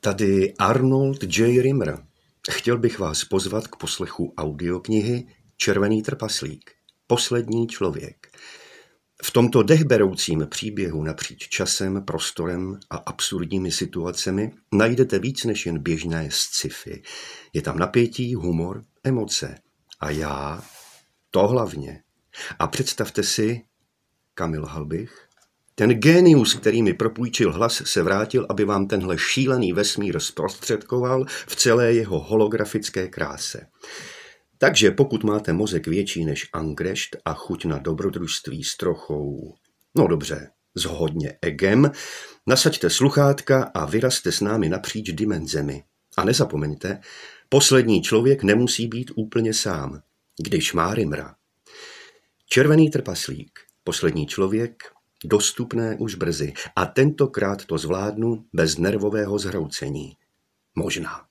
Tady Arnold J. Rimmer. Chtěl bych vás pozvat k poslechu audioknihy Červený trpaslík. Poslední člověk. V tomto dechberoucím příběhu napříč časem, prostorem a absurdními situacemi najdete víc než jen běžné sci-fi. Je tam napětí, humor, emoce. A já to hlavně. A představte si, Kamil Halbich, ten génius, který mi propůjčil hlas, se vrátil, aby vám tenhle šílený vesmír zprostředkoval v celé jeho holografické kráse. Takže pokud máte mozek větší než angrešt a chuť na dobrodružství s trochou, no dobře, s hodně egem, nasaďte sluchátka a vyrazte s námi napříč dimenzemi. A nezapomeňte, poslední člověk nemusí být úplně sám, když má Rimmera. Červený trpaslík, poslední člověk, dostupné už brzy. A tentokrát to zvládnu bez nervového zhroucení. Možná.